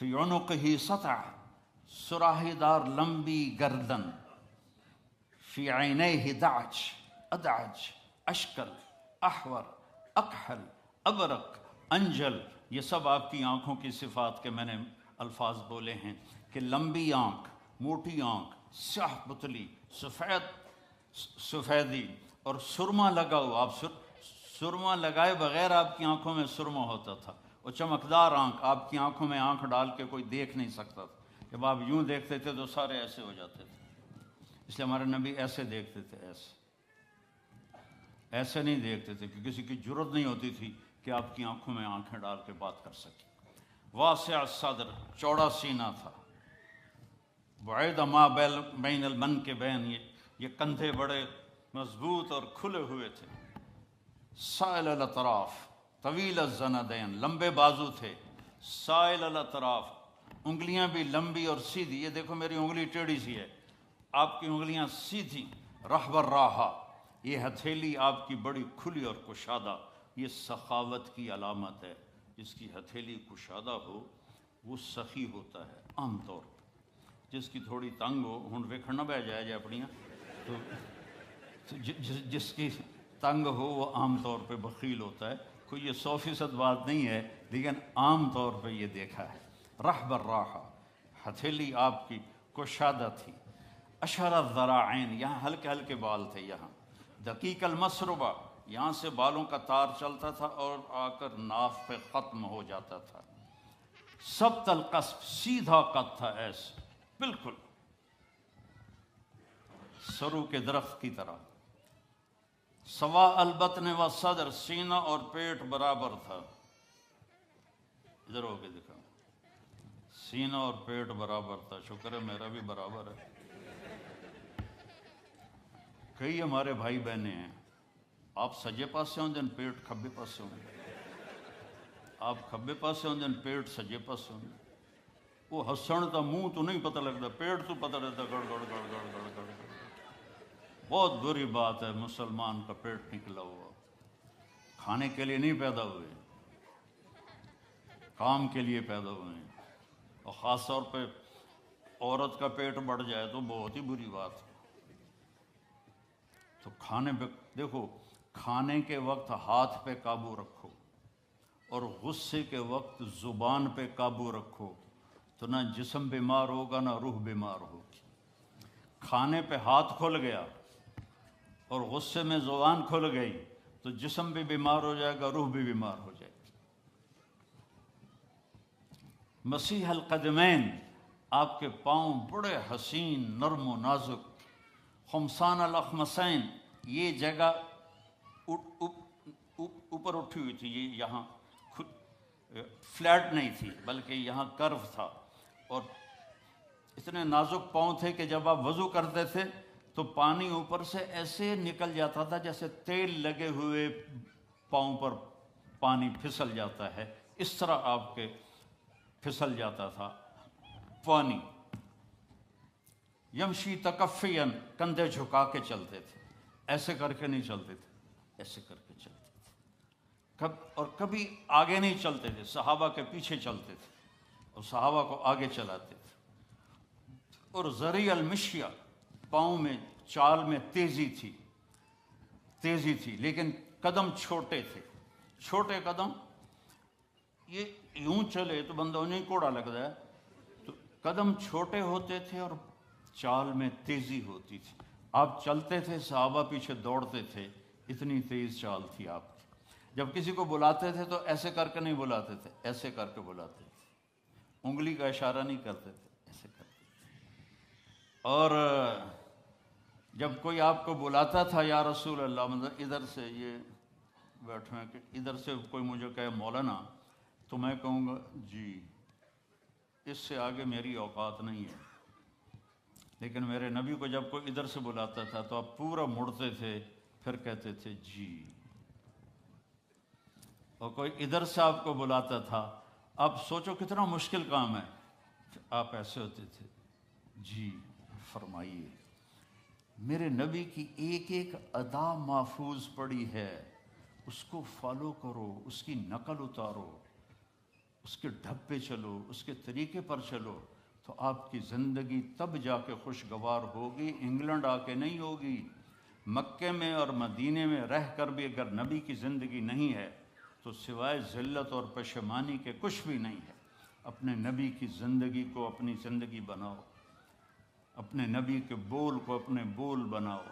فی عنقہ سطع، سراہی دار لمبی گردن، فی عینیہ دعج، ادعج، اشکل، احور، اکحل، ابرق، انجل، یہ سب آپ کی آنکھوں کی صفات کے میں نے الفاظ بولے ہیں کہ لمبی آنکھ، موٹی آنکھ، سیاہ پتلی، سفیدی، اور سرما لگا ہوا، آپ سرما لگائے بغیر آپ کی آنکھوں میں سرما ہوتا تھا، اور چمکدار آنکھ، آپ کی آنکھوں میں آنکھ ڈال کے کوئی دیکھ نہیں سکتا تھا، جب آپ یوں دیکھتے تھے تو سارے ایسے ہو جاتے تھے، اس لیے ہمارے نبی ایسے دیکھتے تھے، ایسے نہیں دیکھتے تھے کہ کسی کی جرت نہیں ہوتی تھی کہ آپ کی آنکھوں میں آنکھیں ڈال کے بات کر سکے۔ واسع الصدر، چوڑا سینہ تھا، بعید ما بین المنکبین، یہ کندھے بڑے مضبوط اور کھلے ہوئے تھے، سائل الاطراف، طویل الزندین، لمبے بازو تھے، سائل الاطراف، انگلیاں بھی لمبی اور سیدھی، یہ دیکھو میری انگلی ٹیڑھی سی ہے، آپ کی انگلیاں سیدھی، رحب الراحہ، یہ ہتھیلی آپ کی بڑی کھلی اور کشادہ، یہ سخاوت کی علامت ہے، جس کی ہتھیلی کشادہ ہو وہ سخی ہوتا ہے عام طور پر، جس کی تھوڑی تنگ ہو، ہن ویکھن نہ بہ جائے جے اپنیاں، تو جس کی تنگ ہو وہ عام طور پہ بخیل ہوتا ہے، کوئی یہ 100% بات نہیں ہے لیکن عام طور پہ یہ دیکھا ہے۔ رحب الراحہ، ہتھیلی آپ کی کشادہ تھی، اشہر الذراعین، یہاں ہلکے ہلکے بال تھے، یہاں دقیق المسربہ، یہاں سے بالوں کا تار چلتا تھا اور آ کر ناف پہ ختم ہو جاتا تھا، سبط القصف، سیدھا قد تھا، ایسے بالکل سرو کے درخت کی طرح، سوا البطن و صدر، سینہ اور پیٹ برابر تھا، ادھر ہو کے دکھا، سینہ اور پیٹ برابر تھا، شکر ہے میرا بھی برابر ہے، کئی ہمارے بھائی بہنیں ہیں، آپ سجے پاسے ہوں دن پیٹ کھبے پاسے ہوں، آپ کھبے پاسے ہوں دن پیٹ سجے پاسے ہوں، وہ ہسن تا منہ تو نہیں پتہ لگتا، پیٹ تو پتہ رہتا، گڑ گڑ گڑ گڑ گڑ گڑ گڑ۔ بہت بری بات ہے مسلمان کا پیٹ نکلا ہوا، کھانے کے لیے نہیں پیدا ہوئے، کام کے لیے پیدا ہوئے ہیں، اور خاص طور پہ عورت کا پیٹ بڑھ جائے تو بہت ہی بری بات ہے۔ تو کھانے پہ دیکھو، کھانے کے وقت ہاتھ پہ قابو رکھو اور غصے کے وقت زبان پہ قابو رکھو، تو نہ جسم بیمار ہوگا نہ روح بیمار ہوگی۔ کھانے پہ ہاتھ کھل گیا اور غصے میں زبان کھل گئی تو جسم بھی بیمار ہو جائے گا، روح بھی بیمار ہو جائے گی۔ مسیح القدمین، آپ کے پاؤں بڑے حسین، نرم و نازک، خمسان الاخمسین، یہ جگہ اوپر اٹھی ہوئی تھی، یہ یہاں فلیٹ نہیں تھی بلکہ یہاں کرو تھا، اور اتنے نازک پاؤں تھے کہ جب آپ وضو کرتے تھے تو پانی اوپر سے ایسے نکل جاتا تھا جیسے تیل لگے ہوئے پاؤں پر پانی پھسل جاتا ہے، اس طرح آپ کے پھسل جاتا تھا پانی۔ یمشی تکفین، کندھے جھکا کے چلتے تھے، ایسے کر کے نہیں چلتے تھے، ایسے کر کے چلتے تھے، اور کبھی آگے نہیں چلتے تھے، صحابہ کے پیچھے چلتے تھے اور صحابہ کو آگے چلاتے تھے۔ اور ذریع المشیہ، پاؤں میں چال میں تیزی تھی لیکن قدم چھوٹے تھے، چھوٹے قدم، یہ یوں چلے تو بندہ انہیں کوڑا لگتا ہے، تو قدم چھوٹے ہوتے تھے اور چال میں تیزی ہوتی تھی، آپ چلتے تھے صحابہ پیچھے دوڑتے تھے، اتنی تیز چال تھی آپ کی۔ جب کسی کو بلاتے تھے تو ایسے کر کے نہیں بلاتے تھے، ایسے کر کے بلاتے تھے، انگلی کا اشارہ نہیں کرتے تھے، ایسے کرتے تھے۔ اور جب کوئی آپ کو بلاتا تھا یا رسول اللہ، مطلب ادھر سے یہ بیٹھے ہیں کہ ادھر سے کوئی مجھے کہے مولانا، تو میں کہوں گا جی، اس سے آگے میری اوقات نہیں ہے۔ لیکن میرے نبی کو جب کوئی ادھر سے بلاتا تھا تو آپ پورا مڑتے تھے، پھر کہتے تھے جی، اور کوئی ادھر سے آپ کو بلاتا تھا، آپ سوچو کتنا مشکل کام ہے، آپ ایسے ہوتے تھے، جی فرمائیے۔ میرے نبی کی ایک ایک ادا محفوظ پڑی ہے، اس کو فالو کرو، اس کی نقل اتارو، اس کے ڈھب پہ چلو، اس کے طریقے پر چلو، تو آپ کی زندگی تب جا کے خوشگوار ہوگی، انگلینڈ آ کے نہیں ہوگی۔ مکے میں اور مدینے میں رہ کر بھی اگر نبی کی زندگی نہیں ہے تو سوائے ذلت اور پشیمانی کے کچھ بھی نہیں ہے۔ اپنے نبی کی زندگی کو اپنی زندگی بناؤ، اپنے نبی کے بول کو اپنے بول بناؤ۔